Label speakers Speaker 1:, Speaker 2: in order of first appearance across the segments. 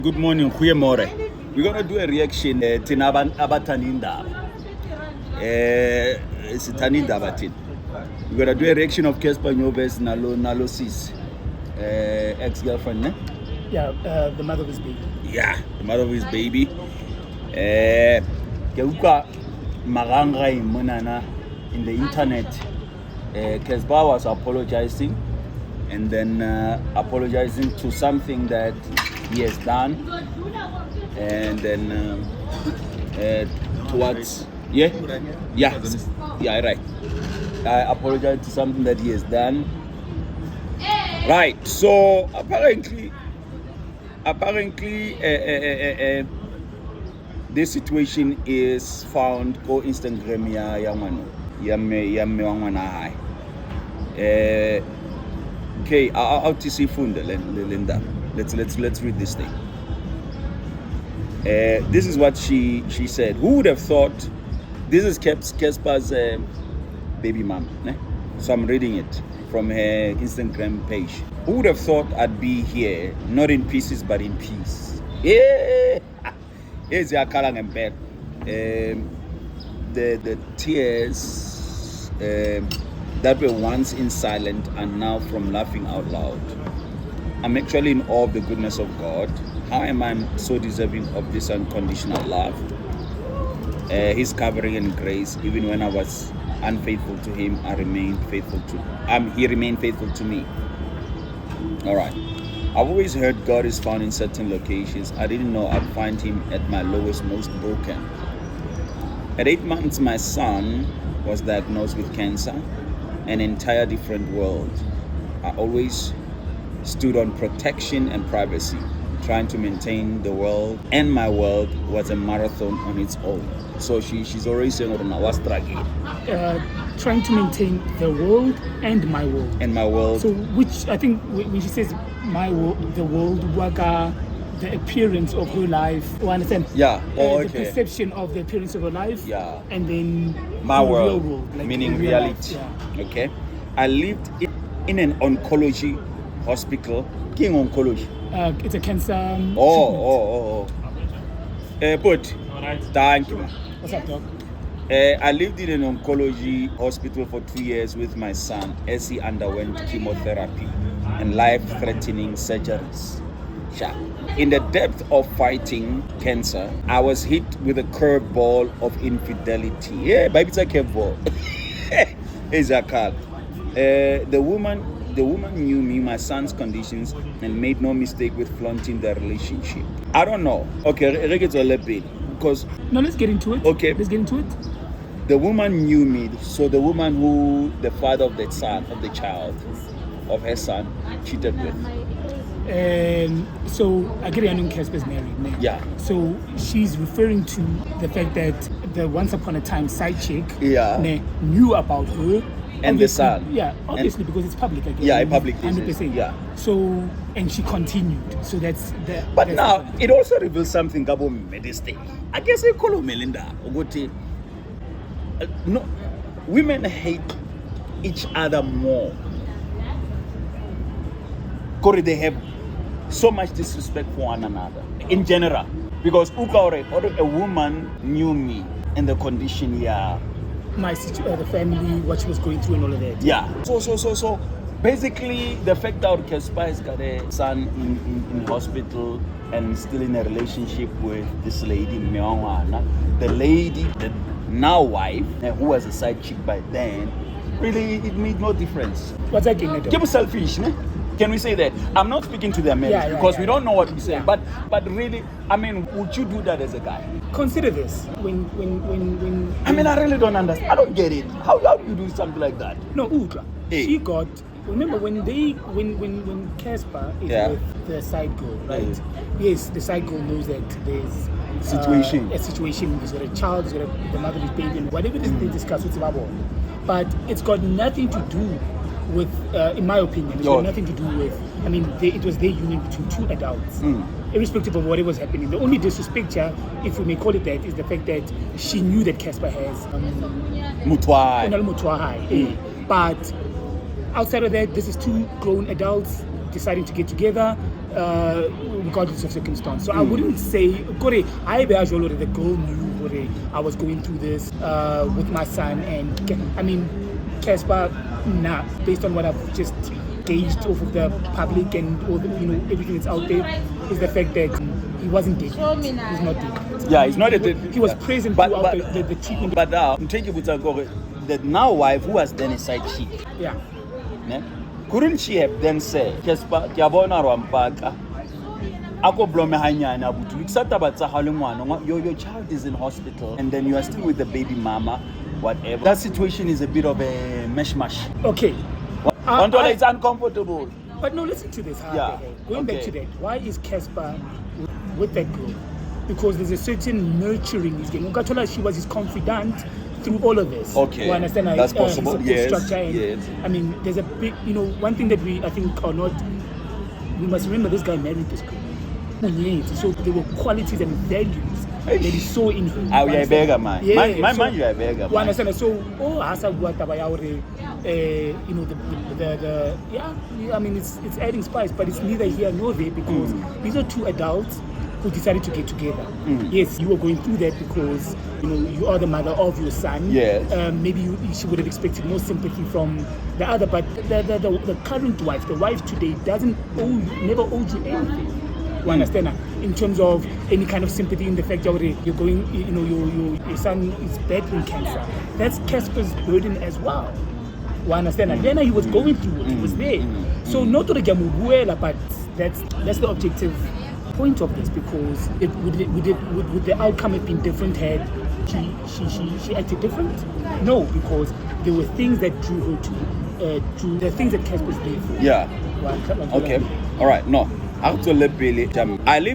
Speaker 1: Good morning, goeiemorgen. We're gonna do a reaction tina abatanindaba. Sithanindaba thina. We're gonna do a reaction of Casper Nyovest nalo sis. Ex-girlfriend, ne?
Speaker 2: Yeah, the mother of his baby.
Speaker 1: Yeah, the mother of his baby. Ke utlwa marangai monana in the internet. Casper was apologizing and then apologizing to something that he has done, and then towards right. I apologize to something that he has done. Right. So apparently, this situation is found on Instagram ya me high. Okay, I'll see funda Linda. Let's read this thing. This is what she said. Who would have thought? This is Casper's baby mom. Ne? So I'm reading it from her Instagram page. Who would have thought I'd be here, not in pieces but in peace? Yeah. Here's your color and bed. The tears that were once in silent are now from laughing out loud. I'm actually in awe of the goodness of God. How am I so deserving of this unconditional love? His covering and grace. Even when I was unfaithful to him, he remained faithful to me. All right. I've always heard God is found in certain locations. I didn't know I'd find him at my lowest, most broken. At 8 months, my son was diagnosed with cancer, an entire different world. I always stood on protection and privacy, trying to maintain the world, and my world was a marathon on its own. So she's already saying, what's struggling?
Speaker 2: Trying to maintain the world and my world.
Speaker 1: And my world.
Speaker 2: So which I think when she says my world, the world, waka, the appearance of her life, you understand?
Speaker 1: Yeah.
Speaker 2: The perception of the appearance of her life.
Speaker 1: Yeah.
Speaker 2: And then
Speaker 1: my world,
Speaker 2: real world, like
Speaker 1: meaning reality.
Speaker 2: Yeah.
Speaker 1: Okay. I lived in an oncology hospital. King oncology.
Speaker 2: It's a cancer.
Speaker 1: But thank you.
Speaker 2: What's up, dog?
Speaker 1: I lived in an oncology hospital for 2 years with my son as he underwent chemotherapy and life-threatening surgeries. In the depth of fighting cancer, I was hit with a curveball of infidelity. Yeah, baby, it's a curveball. It's a card. The woman knew me, my son's conditions, and made no mistake with flaunting their relationship. I don't know. Okay, because
Speaker 2: let's get into it.
Speaker 1: Okay,
Speaker 2: let's get into it.
Speaker 1: The woman knew me, so the woman who the father of the child of her son cheated with.
Speaker 2: And so I get it, Casper's married now.
Speaker 1: Yeah.
Speaker 2: So she's referring to the fact that the once upon a time side chick knew about her.
Speaker 1: And the son.
Speaker 2: Yeah, obviously, because it's public again.
Speaker 1: Yeah, public.
Speaker 2: 100%.
Speaker 1: Yeah.
Speaker 2: So, and she continued. So that's the.
Speaker 1: But now, it also reveals something about Medeste. I guess they call Melinda. No, women hate each other more. Because they have so much disrespect for one another. In general. Because a woman knew me in the condition,
Speaker 2: my situation, the family, what she was going through and all of that.
Speaker 1: Yeah. So basically the fact that Casper has got a son in hospital and still in a relationship with this lady, the lady, the now wife, who was a side chick by then, really it made no difference.
Speaker 2: What's that getting at?
Speaker 1: Give us selfish, ne? Can we say that? I'm not speaking to their marriage because we don't know what we say. Yeah. But really, I mean, would you do that as a guy?
Speaker 2: Consider this. When
Speaker 1: I mean, I really don't understand. I don't get it. How do you do something like that?
Speaker 2: No, Ultra. Hey. She got. Remember when Casper is with the side girl, right? Yes, the side girl knows that there's
Speaker 1: situation.
Speaker 2: A situation. He's got a child. He's got the mother of his baby, and whatever it is they discuss with Babo. But it's got nothing to do with, in my opinion, it's got nothing to do with. I mean, it was their union between two adults, irrespective of whatever was happening. The only disrespect, if we may call it that, is the fact that she knew that Casper has
Speaker 1: Mutwai.
Speaker 2: But outside of that, this is two grown adults deciding to get together, regardless of circumstance. So I wouldn't say, I the girl knew I was going through this with my son, and I mean, Casper, nah, based on what I've just gauged off of the public and all the, everything that's out there, is the fact that he wasn't dead. He's not dead.
Speaker 1: Yeah, he's not dead.
Speaker 2: He was present throughout the treatment.
Speaker 1: But now, I'm taking with the now wife who was then a side chick.
Speaker 2: Yeah.
Speaker 1: Ne? Couldn't she have then said, Casper, Kiabona Rampaka, Ako Blome Hanyana, your child is in hospital and then you are still with the baby mama, whatever. That situation is a bit of a mishmash.
Speaker 2: Okay.
Speaker 1: It's uncomfortable.
Speaker 2: But no, listen to this. Going back to that, why is Casper with that girl? Because there's a certain nurturing he's getting. Ukatola, she was his confidant through all of this.
Speaker 1: Okay.
Speaker 2: You understand?
Speaker 1: That's possible.
Speaker 2: His
Speaker 1: Yes.
Speaker 2: structure. And,
Speaker 1: Yes.
Speaker 2: I mean, there's a big, one thing that I think are not, we must remember this guy married this girl. So there were qualities and values that he saw in him.
Speaker 1: Oh, yeah, beggar, man.
Speaker 2: Yeah,
Speaker 1: My
Speaker 2: so,
Speaker 1: man, you are beggar.
Speaker 2: You understand? So, Asa Guatabayore, I mean, it's adding spice, but it's neither here nor there because these are two adults who decided to get together. Yes, you were going through that because you are the mother of your son.
Speaker 1: Yes.
Speaker 2: Maybe she would have expected more sympathy from the other, but the current wife, the wife today, never owed you anything. You understand? In terms of any kind of sympathy in the fact that you're going, your son is battling cancer. That's Casper's burden as well. You understand? And then he was going through it. He was there. So not to the Jamubuela, but that's the objective point of this, because would the outcome have been different had she acted different? No, because there were things that drew her to the things that Casper's there for.
Speaker 1: Yeah. Okay. All right. No. I lived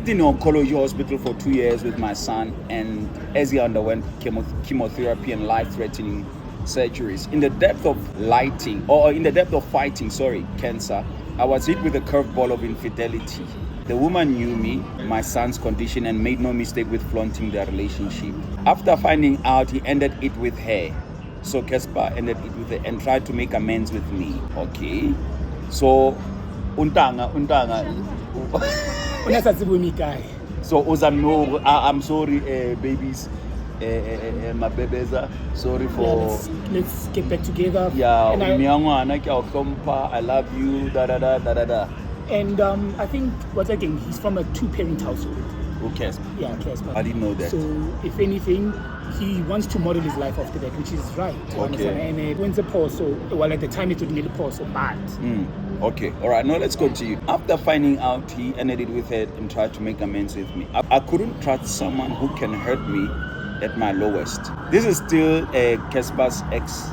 Speaker 1: in an oncology hospital for 2 years with my son, and as he underwent chemotherapy and life-threatening surgeries. In the depth of fighting cancer, I was hit with a curveball of infidelity. The woman knew me, my son's condition, and made no mistake with flaunting their relationship. After finding out, he ended it with her. So Casper ended it with her and tried to make amends with me. Okay. So untanga. So Ozano, I'm sorry, babies. My babies, sorry for.
Speaker 2: Let's get back together.
Speaker 1: Yeah, I love you.
Speaker 2: And I think he's from a 2-parent household.
Speaker 1: Who cares?
Speaker 2: Yeah, Casper.
Speaker 1: I didn't know that.
Speaker 2: So if anything, he wants to model his life after that, which is right.
Speaker 1: Okay.
Speaker 2: And it wins a pause. So at the time it would nearly pause. So bad.
Speaker 1: Okay, all right, now let's continue. After finding out, he ended it with her and tried to make amends with me. I couldn't trust someone who can hurt me at my lowest. This is still Casper's ex.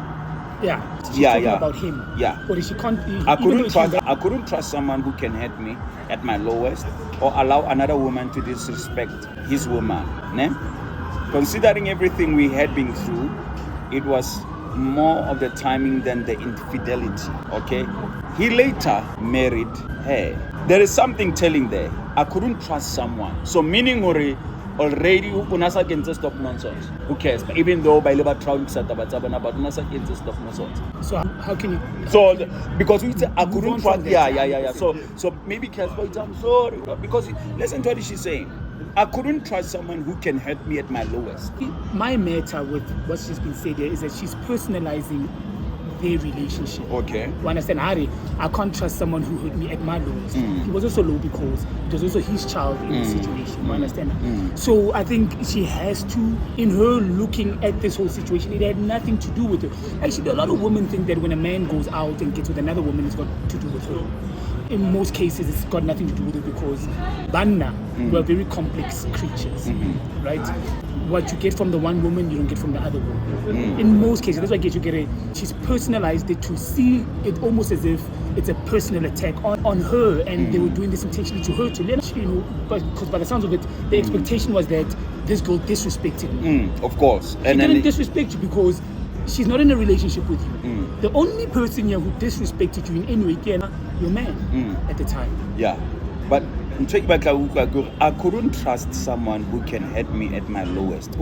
Speaker 2: Yeah. She's talking about him.
Speaker 1: Yeah.
Speaker 2: Or she can't.
Speaker 1: I couldn't trust someone who can hurt me at my lowest or allow another woman to disrespect his woman. Ne? Considering everything we had been through, it was more of the timing than the infidelity. Okay. He later married her. There is something telling there. I couldn't trust someone. So meaning already unasa can stop nonsense. Who cares? Even though by labor trial but unasa can stop nonsense.
Speaker 2: So how can you?
Speaker 1: So because we say I couldn't trust. Yeah. So maybe Casper, I'm sorry because listen to what she's saying. I couldn't trust someone who can hurt me at my lowest.
Speaker 2: My matter with what she's been saying there is that she's personalizing their relationship.
Speaker 1: Okay.
Speaker 2: You understand, Harry? I can't trust someone who hurt me at my lowest. He was also low because it was also his child in the situation. You understand? So I think she has to, in her looking at this whole situation, it had nothing to do with her. Actually, a lot of women think that when a man goes out and gets with another woman, it's got to do with her. In most cases, it's got nothing to do with it because Banna were very complex creatures, right? What you get from the one woman, you don't get from the other woman. In most cases, that's why she's personalized it to see it almost as if it's a personal attack on her, and they were doing this intentionally to her, to let her, but because by the sounds of it, the expectation was that this girl disrespected me.
Speaker 1: Of course.
Speaker 2: She didn't disrespect you because she's not in a relationship with you. The only person here who disrespected you in any way, your man at the time.
Speaker 1: Yeah, but I couldn't trust someone who can hurt me at my lowest.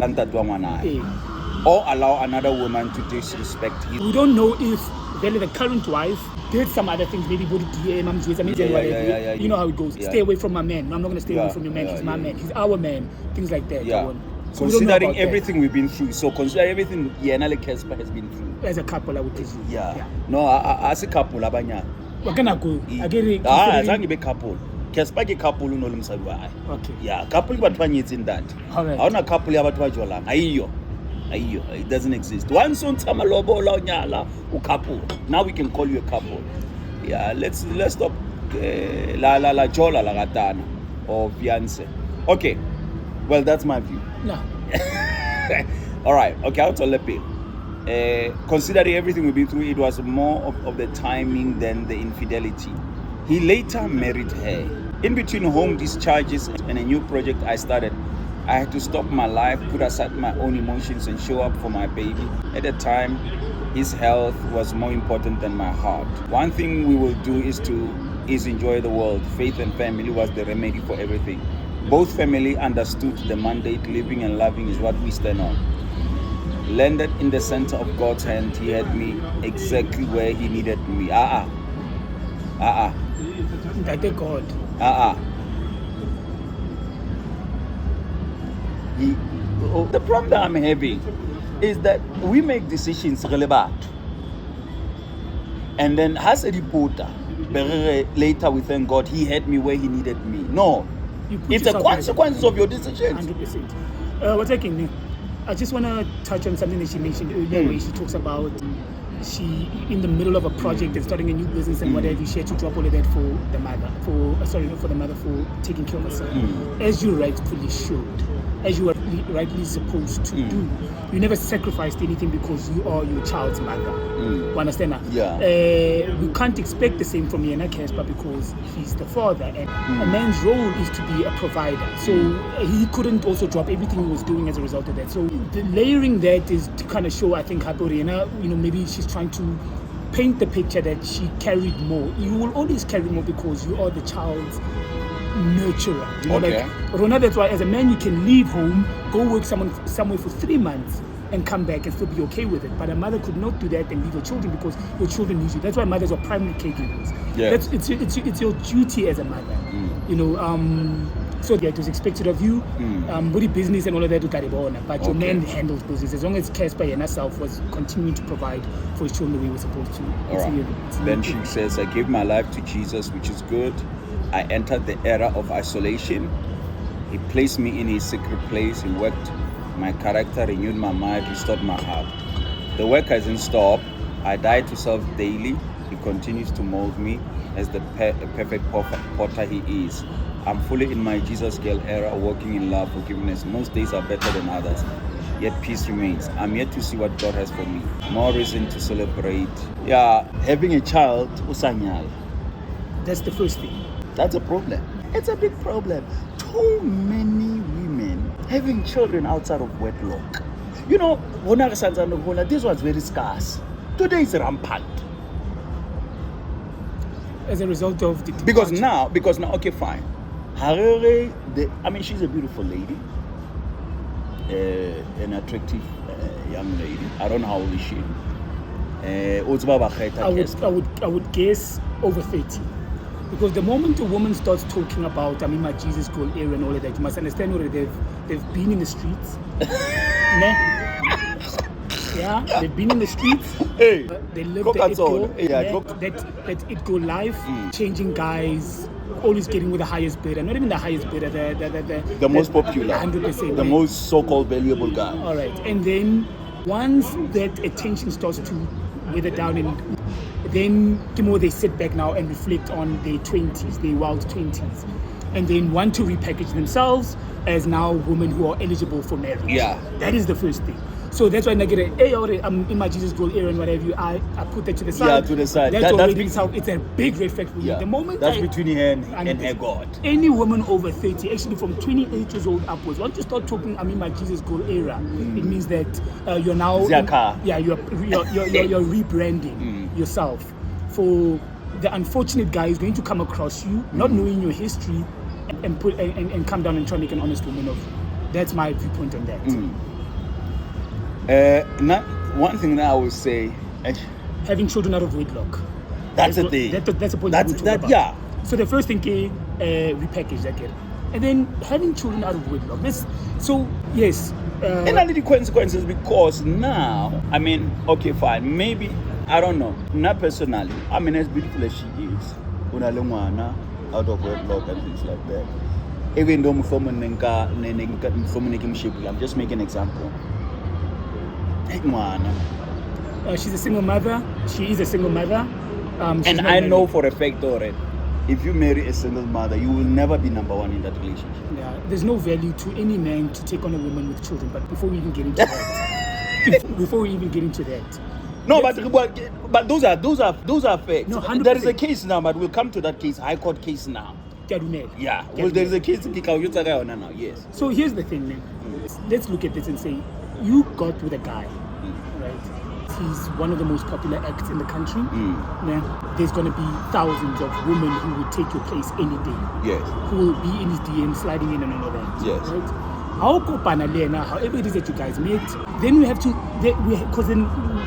Speaker 1: Or allow another woman to disrespect him.
Speaker 2: We don't know if Then the current wife did some other things, maybe body DM,
Speaker 1: Yeah.
Speaker 2: you know how it goes.
Speaker 1: Yeah.
Speaker 2: Stay away from my man. No, I'm not going to stay away from your man. He's my man. He's our man. Things like that.
Speaker 1: Yeah.
Speaker 2: So we don't know
Speaker 1: Considering
Speaker 2: about
Speaker 1: everything we've been through, so consider everything Yenale Kespa has been through.
Speaker 2: that. As a couple, I would presume.
Speaker 1: Yeah. No, as a couple, abanya.
Speaker 2: We're going to go.
Speaker 1: Zangi be couple. Kespa ke couple no lumsabi.
Speaker 2: Okay.
Speaker 1: Yeah, couple but one is in that.
Speaker 2: All right.
Speaker 1: Auna couple ya batho ba jolang. Ayiyo. It doesn't exist. Once on tama lobola nyala u couple. Now we can call you a couple. Yeah, let's stop la jola la gatana or fiance. Okay. Well, that's my view.
Speaker 2: No.
Speaker 1: All right. Okay, I'll tell you. Considering everything we've been through, it was more of the timing than the infidelity. He later married her. In between home discharges and a new project I started, I had to stop my life, put aside my own emotions and show up for my baby. At the time, his health was more important than my heart. One thing we will do is enjoy the world. Faith and family was the remedy for everything. Both family understood the mandate, living and loving is what we stand on. Landed in the center of God's hand, he had me exactly where he needed me.
Speaker 2: That God.
Speaker 1: The problem that I'm having is that we make decisions relevant. And then as a reporter, later we thank God he had me where he needed me. No. It's a consequence of your decisions.
Speaker 2: 100%. What's taking me? I just want to touch on something that she mentioned earlier, where she talks about she in the middle of a project and starting a new business and whatever, she had to drop all of that for the mother, for taking care of her son, as you rightfully should, as you are rightly supposed to do. You never sacrificed anything because you are your child's mother. You understand that?
Speaker 1: Yeah.
Speaker 2: We can't expect the same from Yana Casper because he's the father, and a man's role is to be a provider. So he couldn't also drop everything he was doing as a result of that. So the layering that is to kind of show, I think, Haborena, maybe she's trying to paint the picture that she carried more. You will always carry more because you are the child's nurturer.
Speaker 1: Okay.
Speaker 2: Like Rona, that's why as a man you can leave home, go work somewhere for 3 months and come back and still be okay with it. But a mother could not do that and leave her children because your children need you. That's why mothers are primary caregivers.
Speaker 1: Yeah.
Speaker 2: It's your duty as a mother. So yeah, it was expected of you. Body business and all of that, but your man handles business. As long as Casper and herself was continuing to provide for his children the way he was supposed to.
Speaker 1: All right. Then she says, I gave my life to Jesus, which is good. I entered the era of isolation. He placed me in his secret place. He worked my character, renewed my mind, restored my heart. The work hasn't stopped. I die to self daily. He continues to mold me as the perfect potter he is. I'm fully in my Jesus girl era, walking in love, forgiveness. Most days are better than others, yet peace remains. I'm yet to see what God has for me. More reason to celebrate. Yeah, having a child, usanyal.
Speaker 2: That's the first thing.
Speaker 1: That's a problem. It's a big problem. Too many women having children outside of wedlock. This was very scarce. Today is rampant.
Speaker 2: As a result of the
Speaker 1: because now, okay, fine. She's a beautiful lady, an attractive young lady. I don't know how old is she.
Speaker 2: I would guess over 30. Because the moment a woman starts talking about my Jesus girl era and all of that, you must understand already they've been in the streets. Yeah, they've been in the stretes.
Speaker 1: Hey,
Speaker 2: they live that it go life, changing guys, always getting with the highest bidder. Not even the highest bidder,
Speaker 1: the most popular,
Speaker 2: 100%,
Speaker 1: the most so-called valuable guy.
Speaker 2: All right, and then once that attention starts to wither down, and then they sit back now and reflect on their 20s, their wild 20s, and then want to repackage themselves as now women who are eligible for marriage.
Speaker 1: Yeah,
Speaker 2: that is the first thing. So that's why I get I'm in my Jesus girl era and whatever. I put that to the side.
Speaker 1: Yeah, to the side.
Speaker 2: It's a big red flag for me. The moment
Speaker 1: that's between her and her God.
Speaker 2: Any woman over 30, actually from 28 years old upwards, once you start talking, I'm in my Jesus girl era, it means that you're now you're rebranding yourself for the unfortunate guy who's going to come across you, not knowing your history, and come down and try to make an honest woman of you. That's my viewpoint on that.
Speaker 1: One thing that I would say,
Speaker 2: having children out of wedlock.
Speaker 1: That's the thing.
Speaker 2: That's the point.
Speaker 1: Yeah.
Speaker 2: So the first thing, repackage that, and then having children out of wedlock. Yes.
Speaker 1: And I need the consequences because now, I mean, okay, fine, maybe, I don't know, not personally, I mean, as beautiful as she is, unalengwana out of wedlock and things like that. Even though I'm just making an example.
Speaker 2: She's a single mother. She is a single mother.
Speaker 1: And I know for a fact already, if you marry a single mother, you will never be number one in that relationship.
Speaker 2: Yeah, there's no value to any man to take on a woman with children. But before we even get into that,
Speaker 1: no, but those are facts.
Speaker 2: No,
Speaker 1: there is a case now, but we'll come to that case, High Court case now. Yeah, well, there is a case now. Yes.
Speaker 2: So here's the thing, man. Let's look at this and say, you got with a guy, right? He's one of the most popular acts in the country. Yeah. There's going to be thousands of women who would take your place any day.
Speaker 1: Yes.
Speaker 2: Who will be in his DM, sliding in and all of that.
Speaker 1: Yes.
Speaker 2: Right? However it is that you guys met, then we have to, because then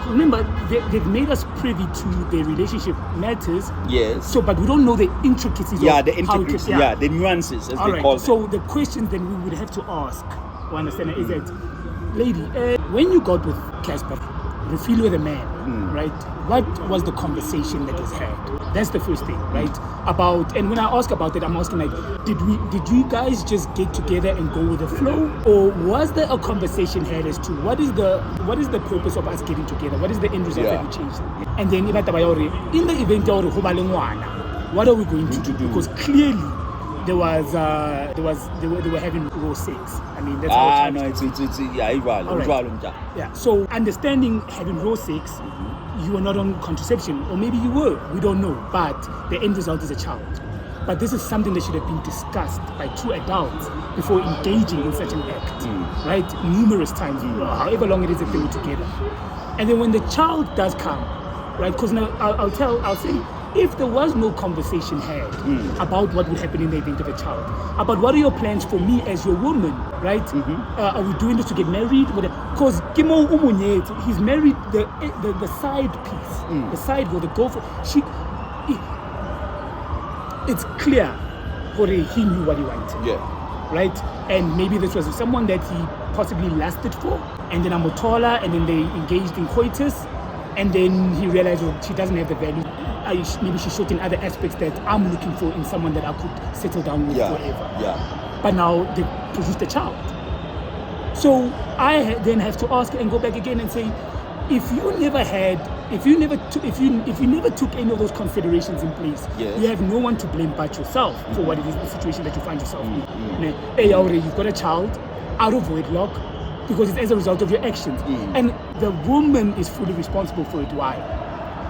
Speaker 2: remember they've made us privy to their relationship matters.
Speaker 1: Yes.
Speaker 2: So, but we don't know the intricacies.
Speaker 1: Yeah,
Speaker 2: of
Speaker 1: the intricacies. Yeah, the nuances, as they call them.
Speaker 2: So the questions then we would have to ask, you understand, is that, lady, when you got with Casper, you feel with a man, right? What was the conversation that was had? That's the first thing, right? And when I ask about it, I'm asking like, did you guys just get together and go with the flow, or was there a conversation had as to what is the purpose of us getting together? What is the end result that we changed? And then in the event what are we going to do? Because clearly they were having raw sex. I mean, that's how yeah. So understanding having raw sex, you were not on contraception, or maybe you were. We don't know. But the end result is a child. But this is something that should have been discussed by two adults before engaging in such an act, right? Numerous times, however long it is that they were together. And then when the child does come, right? Because now I'll say, if there was no conversation had about what would happen in the event of a child, about what are your plans for me as your woman, right? Are we doing this to get married? Because he's married the side piece, the side girl, the girlfriend. It's clear he knew what he wanted.
Speaker 1: Yeah.
Speaker 2: Right? And maybe this was someone that he possibly lasted for, and then Amotola, and then they engaged in coitus, and then he realized, well, she doesn't have the value. Maybe she showed in other aspects that I'm looking for in someone that I could settle down with forever.
Speaker 1: Yeah.
Speaker 2: But now they produced a child. So I then have to ask and go back again and say, if you never took any of those considerations in place, you have no one to blame but yourself for what it is, the situation that you find yourself in. You've got a child out of wedlock because it's as a result of your actions. And the woman is fully responsible for it. Why?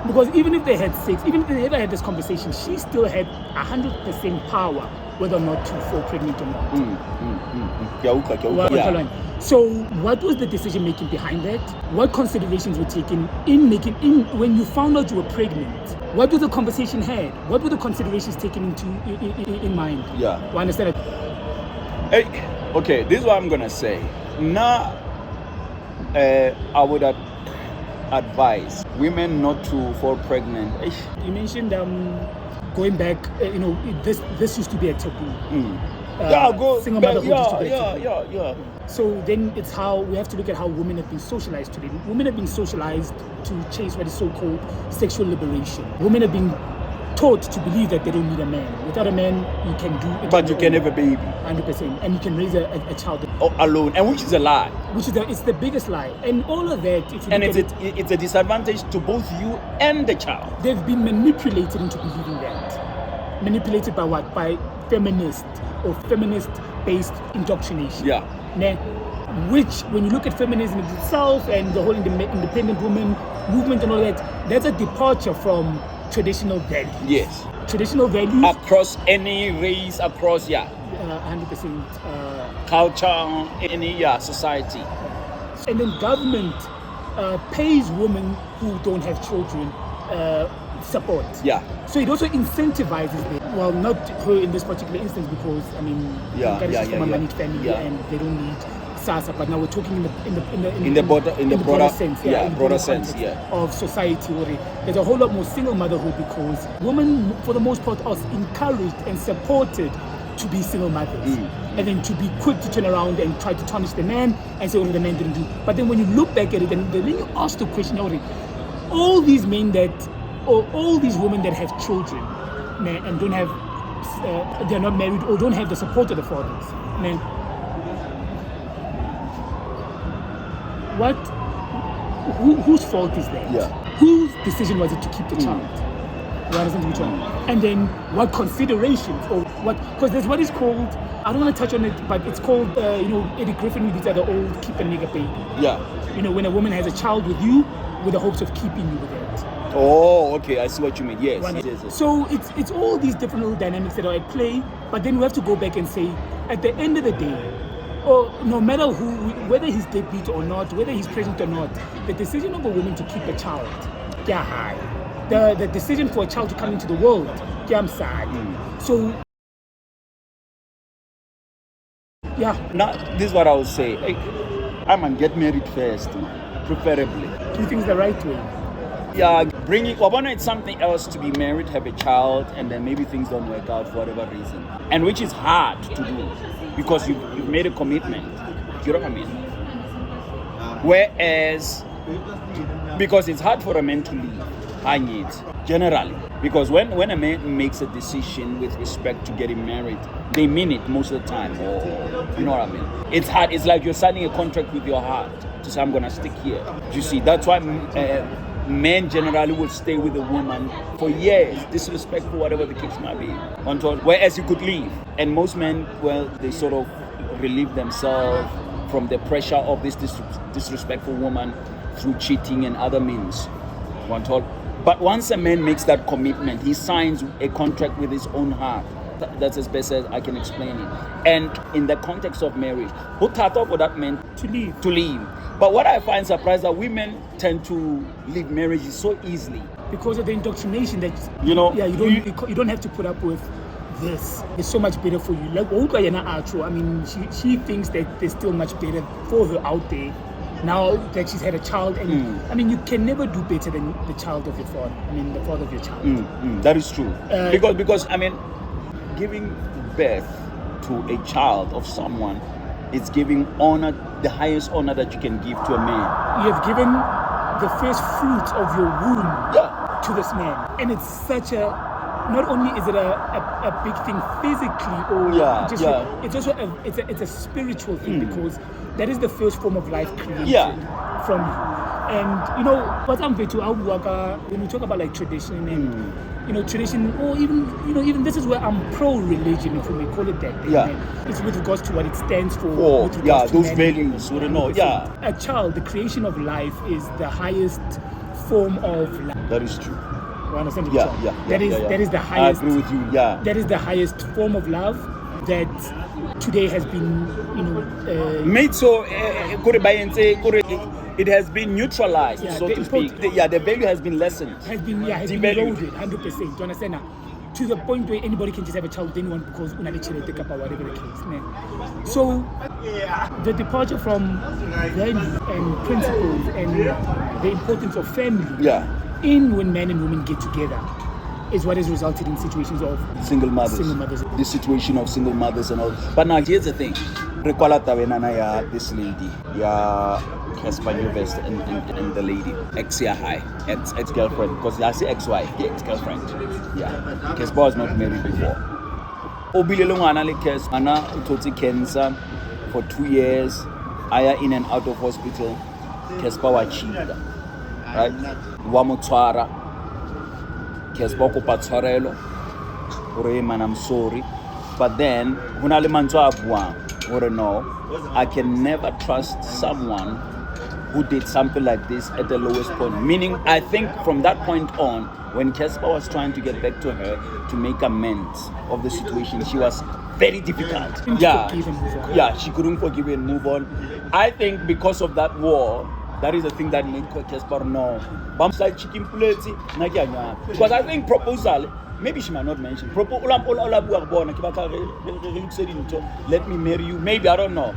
Speaker 2: Because even if they had sex, even if they ever had this conversation, she still had 100% power whether or not to fall pregnant or not. So what was the decision making behind that? What considerations were taken when you found out you were pregnant? What was the conversation had? What were the considerations taken in mind?
Speaker 1: Yeah.
Speaker 2: You understand it?
Speaker 1: Hey, okay, this is what I'm gonna say. Now, I would advise women not to fall pregnant.
Speaker 2: You mentioned going back, this used to be a taboo. Single motherhood used to be a taboo.
Speaker 1: Yeah.
Speaker 2: So then it's how we have to look at how women have been socialized today. Women have been socialized to chase what is so-called sexual liberation. Women have been taught to believe that they don't need a man. Without a man, you can do it.
Speaker 1: But you can have a baby.
Speaker 2: 100%. And you can raise a child
Speaker 1: alone, and which is a lie.
Speaker 2: It's the biggest lie. And all of that,
Speaker 1: it's a disadvantage to both you and the child.
Speaker 2: They've been manipulated into believing that. Manipulated by what? By feminist or feminist-based indoctrination.
Speaker 1: Yeah.
Speaker 2: Which, when you look at feminism itself and the whole independent woman movement and all that, that's a departure from traditional values.
Speaker 1: Yes.
Speaker 2: Traditional values.
Speaker 1: Across any race,
Speaker 2: 100%.
Speaker 1: Culture, any society.
Speaker 2: And then government pays women who don't have children support.
Speaker 1: Yeah.
Speaker 2: So it also incentivizes them. Well, not her in this particular instance because, from a managed family and they don't need kusasa, but now we're talking
Speaker 1: in the broader
Speaker 2: sense,
Speaker 1: yeah,
Speaker 2: in the
Speaker 1: broader
Speaker 2: broader
Speaker 1: sense,
Speaker 2: context
Speaker 1: yeah.
Speaker 2: of society. There's a whole lot more single motherhood because women, for the most part, are encouraged and supported to be single mothers, and then to be quick to turn around and try to tarnish the man and say, "Oh, the man didn't do." But then when you look back at it, and then you ask the question, all these men or all these women that have children, man, and don't have, they're not married or don't have the support of the fathers, man. Whose fault is that?
Speaker 1: Yeah.
Speaker 2: Whose decision was it to keep the child? You understand which one? And then what considerations or what? Because there's what is called, I don't want to touch on it, but it's called, Eddie Griffin, these are the old keep a nigga baby.
Speaker 1: Yeah.
Speaker 2: When a woman has a child with you with the hopes of keeping you with it.
Speaker 1: Oh, okay, I see what you mean. Yes.
Speaker 2: So it's all these different little dynamics that are at play, but then we have to go back and say, at the end of the day, or no matter whether he's deadbeat or not, whether he's pregnant or not, the decision of a woman to keep a child, high. The decision for a child to come into the world, I'm sad. So, yeah.
Speaker 1: Now, this is what I would say. I man, get married first, preferably.
Speaker 2: Do you think it's the right way?
Speaker 1: Yeah, it's something else to be married, have a child, and then maybe things don't work out for whatever reason. And which is hard to do because you've made a commitment. You know what I mean? Whereas, because it's hard for a man to leave, generally. Because when a man makes a decision with respect to getting married, they mean it most of the time. Or, you know what I mean? It's hard. It's like you're signing a contract with your heart to say, I'm going to stick here. You see, that's why men generally will stay with a woman for years, disrespectful, whatever the case might be, whereas you could leave. And most men, they sort of relieve themselves from the pressure of this disrespectful woman through cheating and other means. But once a man makes that commitment, he signs a contract with his own heart. That's as best as I can explain it. And in the context of marriage, who thought of what that meant? To leave. But what I find surprised that women tend to leave marriages so easily.
Speaker 2: Because of the indoctrination that, you don't have to put up with this. It's so much better for you. Like, I mean, she thinks that there's still much better for her out there. Now that she's had a child, and I mean, you can never do better than the child of your father. I mean, the father of your child.
Speaker 1: That is true. Because I mean, giving birth to a child of someone is giving honor, the highest honor that you can give to a man.
Speaker 2: You have given the first fruit of your womb to this man, and it's such a. Not only is it a big thing physically, or it's also it's a spiritual thing because that is the first form of life created from you. And what I'm going to when we talk about like tradition and tradition, or even this is where I'm pro-religion, if we may call it that. It's with regards to what it stands for.
Speaker 1: Those values.
Speaker 2: A child, the creation of life, is the highest form of life.
Speaker 1: That is true.
Speaker 2: You understand?
Speaker 1: That
Speaker 2: is the highest.
Speaker 1: I agree with you.
Speaker 2: That is the highest form of love that today has been,
Speaker 1: made so. It has been neutralized, so to speak. The value has been lessened.
Speaker 2: Has been eroded 100%. You understand now? To the point where anybody can just have a child with anyone because take up or whatever the case. Man. So the departure from values and principles and the importance of family. When men and women get together is what has resulted in situations of
Speaker 1: single mothers. The situation of single mothers and all. But now here's the thing. This lady, Casper Newvest and the lady, ex-girlfriend, because I say ex-wife, ex-girlfriend. Casper was not married before. Cancer for 2 years, Aya in and out of hospital. Casper was cheated. Right? Wamutwara. Casper kopa tshwarelo. Man, I'm sorry. But then, no, I can never trust someone who did something like this at the lowest point. Meaning, I think from that point on, when Casper was trying to get back to her to make amends of the situation, she was very difficult. She couldn't forgive and move on. I think because of that war, that is the thing that made Casper know. Because I think proposal, maybe she might not mention. Let me marry you. Maybe, I don't know.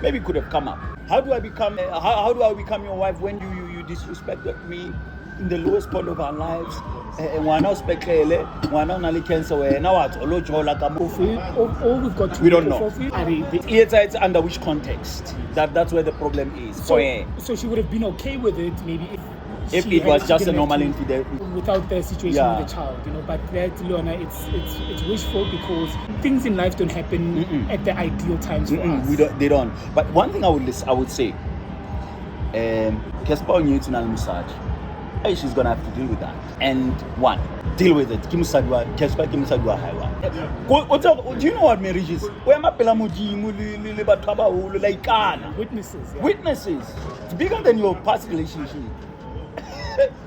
Speaker 1: maybe could have come up. How do I become your wife when you disrespected me in the lowest point of our lives? Ngwana uspekele, ngwana unale cancer wena wathi olojola ka
Speaker 2: all we've got to
Speaker 1: we don't know.
Speaker 2: It's
Speaker 1: under which context? That's where the problem is.
Speaker 2: So she would have been okay with it maybe if
Speaker 1: it was just a normal infidelity
Speaker 2: without the situation with the child, but that, Leona, it's wishful because things in life don't happen at the ideal times for us.
Speaker 1: They don't. But one thing I would say, Kespa knew to massage. Hey, she's gonna have to deal with that. And one, deal with it. Do you know what marriage is?
Speaker 2: Witnesses. Yeah.
Speaker 1: Witnesses. It's bigger than your past relationship.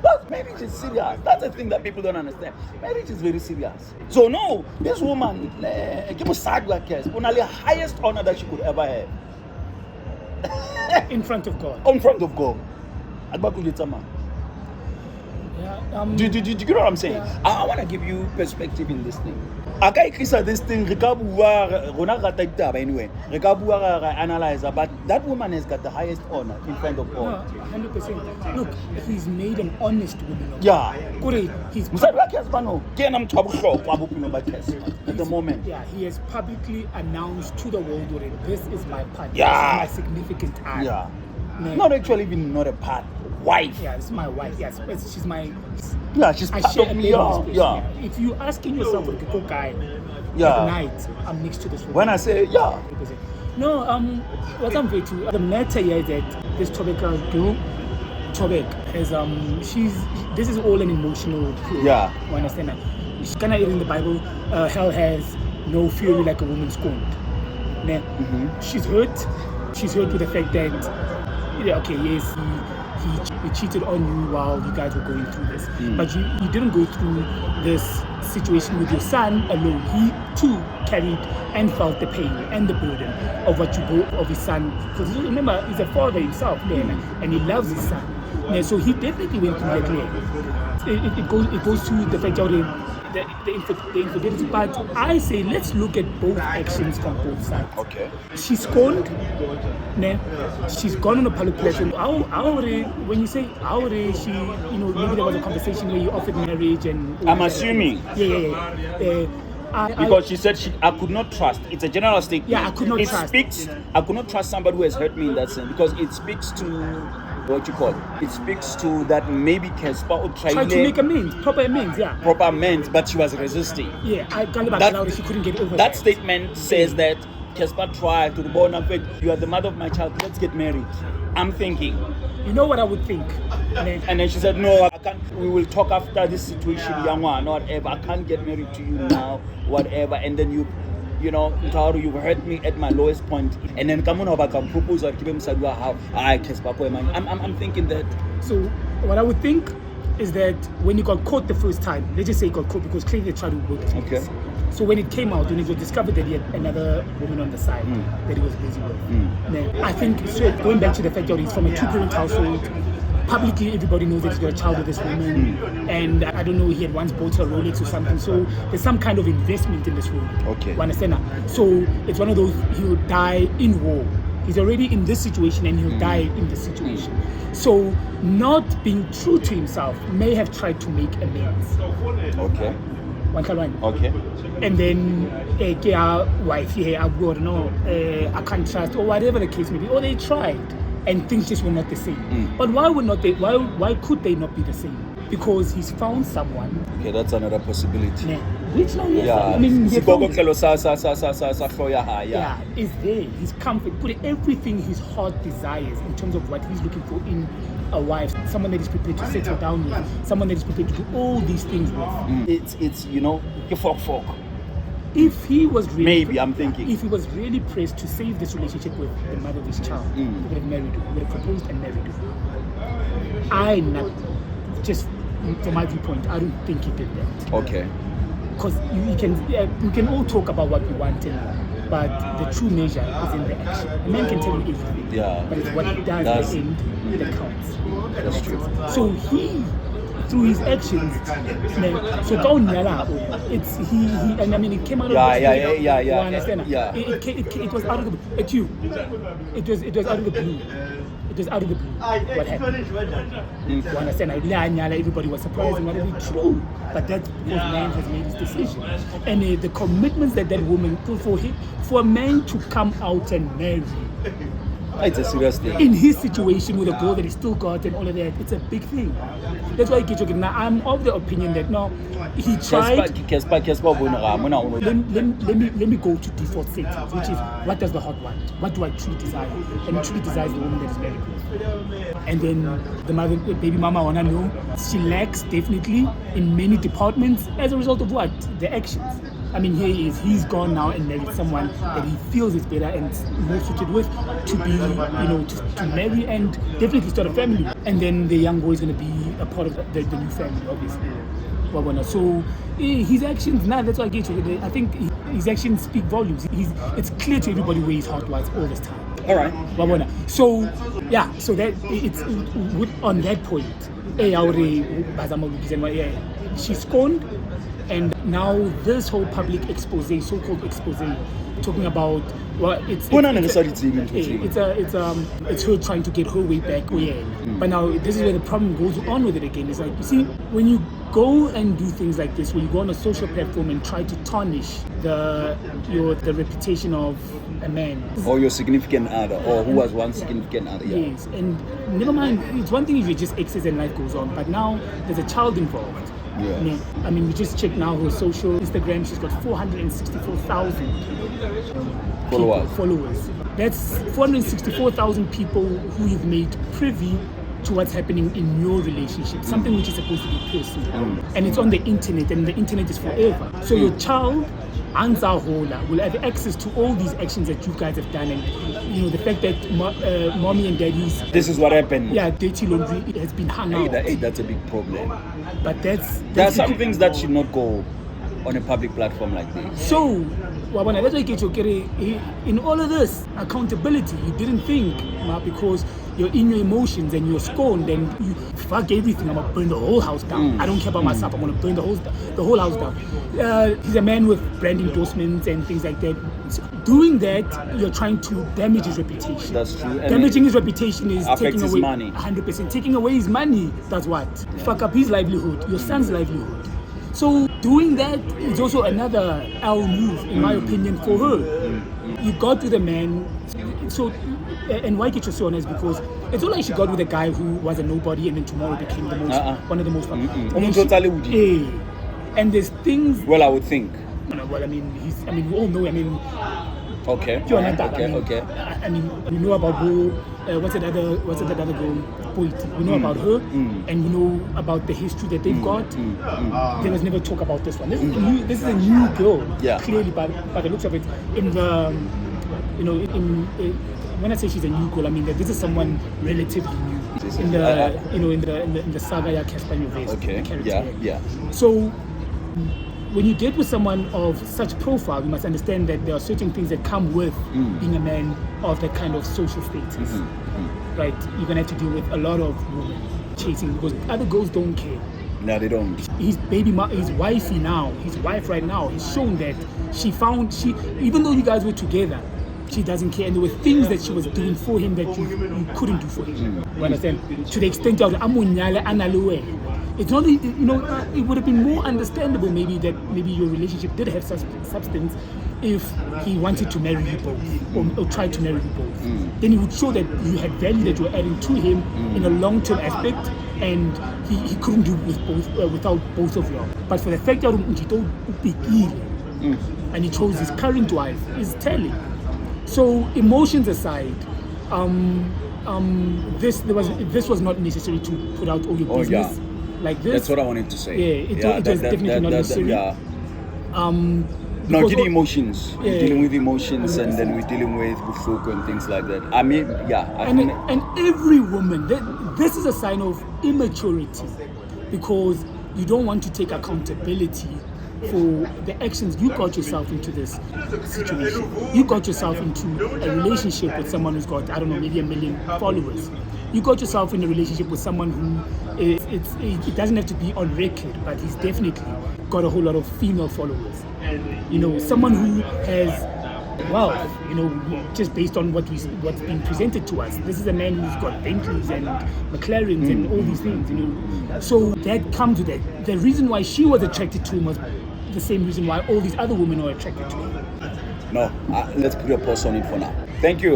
Speaker 1: But marriage is serious. That's the thing that people don't understand. Marriage is very serious. So no, this woman, the highest honor that she could ever have.
Speaker 2: In front of God.
Speaker 1: In front of God.
Speaker 2: Yeah,
Speaker 1: do you get what I'm saying?
Speaker 2: Yeah.
Speaker 1: I want to give you perspective in this thing. This thing, analyze, but that woman has got the highest honor in front of God.
Speaker 2: No, 100%. Look, he's made an honest woman of
Speaker 1: Yeah.
Speaker 2: He's
Speaker 1: at the moment.
Speaker 2: Yeah, he has publicly announced to the world already, this is my partner.
Speaker 1: Yeah.
Speaker 2: This is my significant eye.
Speaker 1: Yeah.
Speaker 2: No.
Speaker 1: Not actually even not a part. Wife.
Speaker 2: Yeah, this is my wife. Yes, she's my.
Speaker 1: Yeah, she's
Speaker 2: I
Speaker 1: part
Speaker 2: share
Speaker 1: of
Speaker 2: a
Speaker 1: me.
Speaker 2: bed with this
Speaker 1: Yeah.
Speaker 2: person. If you're asking yourself, like a cool guy,
Speaker 1: Yeah.
Speaker 2: at night, I'm next to this woman.
Speaker 1: When I say yeah.
Speaker 2: No, what I'm very to the matter here is that this Tobek girl, has this is all an emotional play.
Speaker 1: Yeah.
Speaker 2: You understand that? She's kind of in the Bible, hell has no fury like a woman scorned. Nah. She's hurt. She's hurt with the fact that, okay, yes, he cheated on you while you guys were going through this. But you didn't go through this situation with your son alone. He too carried and felt the pain and the burden of what you go of his son. Because remember, he's a father himself, and he loves his son. So he definitely went through that. It goes to the fact that the infidelity. But I say let's look at both actions from both sides.
Speaker 1: Okay.
Speaker 2: She's scorned. She's gone on a public platform. When you say she, maybe there was a conversation where you offered marriage and.
Speaker 1: I'm assuming.
Speaker 2: Yeah.
Speaker 1: Because she said I could not trust. It's a general statement.
Speaker 2: Yeah, I could not trust.
Speaker 1: I could not trust somebody who has hurt me in that sense because it speaks to what you call it. It speaks to that maybe Kespa would try
Speaker 2: to make amends, proper amends,
Speaker 1: proper amends, but she was resisting.
Speaker 2: Yeah, I got she couldn't get over
Speaker 1: that statement says that Kespa tried to the bone of it. You are the mother of my child. Let's get married. I'm thinking.
Speaker 2: You know what I would think?
Speaker 1: And then she said, no, I can't. We will talk after this situation, young one, whatever. I can't get married to you now, whatever. And then you've hurt me at my lowest point. And then come on over, come propose or give him how I I'm thinking that.
Speaker 2: So what I would think is that when you got caught the first time, let's just say you got caught because clearly they tried to work through this. So when it came out, when it was discovered that he had another woman on the side that he was busy with, then I think, so going back to the fact that he's from a two-parent household, publicly everybody knows that he's got a child with this woman, and I don't know, he had once bought a Rolex or something, so there's some kind of investment in this woman.
Speaker 1: Okay.
Speaker 2: You understand that? So it's one of those, he'll die in war. He's already in this situation and he'll die in this situation. So not being true to himself may have tried to make amends.
Speaker 1: Okay. Okay.
Speaker 2: And then wife I can't trust, or whatever the case may be, or they tried and things just were not the same. But why could they not be the same? Because he's found someone.
Speaker 1: Okay, that's another possibility.
Speaker 2: Which now,
Speaker 1: I mean, is
Speaker 2: there. His comfort, everything his heart desires in terms of what he's looking for in a wife, someone that is prepared to settle down with, someone that is prepared to do all these things with.
Speaker 1: It's you fork.
Speaker 2: If he was really
Speaker 1: maybe I'm thinking
Speaker 2: if he was really pressed to save this relationship with the mother of his child, he would have married her, he would have proposed and married her. Just from my viewpoint, I don't think he did that.
Speaker 1: Okay.
Speaker 2: Because we can all talk about what we want, but the true measure is in the action. A man can tell you everything, but it's what he does at the end that counts.
Speaker 1: That's true.
Speaker 2: So he through his actions. So it's he and I mean it came out of
Speaker 1: yeah.
Speaker 2: You understand?
Speaker 1: Yeah.
Speaker 2: It was out of the it was out of the blue. It was out of the blue. What happened? You understand? Everybody was surprised and whatever. True, but that's because man has made his decision, and the commitments that woman for a man to come out and marry.
Speaker 1: It's a serious thing.
Speaker 2: In his situation with a girl that he still got and all of that, it's a big thing. That's why now I'm of the opinion that no, he tried. Let me go to default settings, which is what does the heart want? What do I truly desire? And he truly desires the woman that is married with. And then the baby mama wanna know she lacks definitely in many departments as a result of what? The actions. I mean, here he is. He's gone now and married someone that he feels is better and more suited with to be, to marry and definitely start a family. And then the young boy is going to be a part of the new family, obviously. So his actions, that's why I get you. I think his actions speak volumes. It's clear to everybody where his heart was all this time.
Speaker 1: All right.
Speaker 2: So that it's on that point. She's scorned. And now this whole public expose, so-called expose, talking about it's her trying to get her way back. But now this is where the problem goes on with it again. It's like, you see, when you go and do things like this, when you go on a social platform and try to tarnish the reputation of a man
Speaker 1: or your significant other, or who was one significant other.
Speaker 2: Yes, and never mind. It's one thing if you just exes and life goes on, but now there's a child involved.
Speaker 1: Yeah.
Speaker 2: I mean, we just checked now her social Instagram. She's got 464,000 followers. That's 464,000 people who you've made privy to what's happening in your relationship. Something which is supposed to be personal, and it's on the internet, and the internet is forever. So your child, Anza Hola, will have access to all these actions that you guys have done, and the fact that mommy and daddy's.
Speaker 1: This is what happened.
Speaker 2: Yeah, dirty laundry has been hung out.
Speaker 1: That's a big problem.
Speaker 2: But there
Speaker 1: are some things that should not go on a public platform like this.
Speaker 2: So, that's why in all of this accountability, you didn't think, because you're in your emotions and you're scorned and you fuck everything. I'm gonna burn the whole house down. I don't care about myself. I'm gonna burn the whole house down. He's a man with brand endorsements and things like that. So doing that, you're trying to damage his reputation.
Speaker 1: That's true.
Speaker 2: Damaging his reputation is taking away
Speaker 1: his money.
Speaker 2: 100%. Taking away his money. That's what? Yeah. Fuck up his livelihood, your son's livelihood. So doing that is also another L move, in my opinion, for her. You got with a man, so, and why get you so honest? Because it's not like she got with a guy who was a nobody and then tomorrow became the most, one of the most fun. And there's things.
Speaker 1: Well, I would think.
Speaker 2: Well, I mean, we all know. I mean.
Speaker 1: Okay.
Speaker 2: Okay. I mean, we know about her. What's that other girl? Poet. We know about her, and we know about the history that they've got. There was never talk about this one. This is a new girl.
Speaker 1: Yeah.
Speaker 2: Clearly, by the looks of it, in the, when I say she's a new girl, I mean that this is someone relatively new. In the saga, yeah, Casper Nyovest.
Speaker 1: Okay. Yeah.
Speaker 2: So, when you date with someone of such profile, you must understand that there are certain things that come with being a man of that kind of social status. Right? You're going to have to deal with a lot of women chasing, because other girls don't care.
Speaker 1: No, they don't.
Speaker 2: His wife right now, has shown that even though you guys were together, she doesn't care, and there were things that she was doing for him that you couldn't do for him. You understand? To the extent of it's not, it would have been more understandable maybe your relationship did have substance if he wanted to marry you both or tried to marry you both. Then he would show that you had value that you were adding to him in a long-term aspect, and he couldn't do it without both of you. But for the fact that and he chose his current wife is telling. So emotions aside, this was not necessary to put out all your business like this.
Speaker 1: That's what I wanted to say.
Speaker 2: Yeah, it was definitely not necessary.
Speaker 1: No, getting emotions. We're dealing with emotions, and then we're dealing with bufuko and things like that. I mean,
Speaker 2: and every woman, this is a sign of immaturity, because you don't want to take accountability for the actions. You got yourself into this situation. You got yourself into a relationship with someone who's got, I don't know, maybe 1 million followers. you got yourself in a relationship with someone who it doesn't have to be on record, but he's definitely got a whole lot of female followers. You know, someone who has wealth, you know, just based on what's been presented to us. This is a man who's got Bentleys and McLarens and all these things, you know. So that comes with it. The reason why she was attracted to him was the same reason why all these other women are attracted to him.
Speaker 1: No, let's put a pause on it for now. Thank you.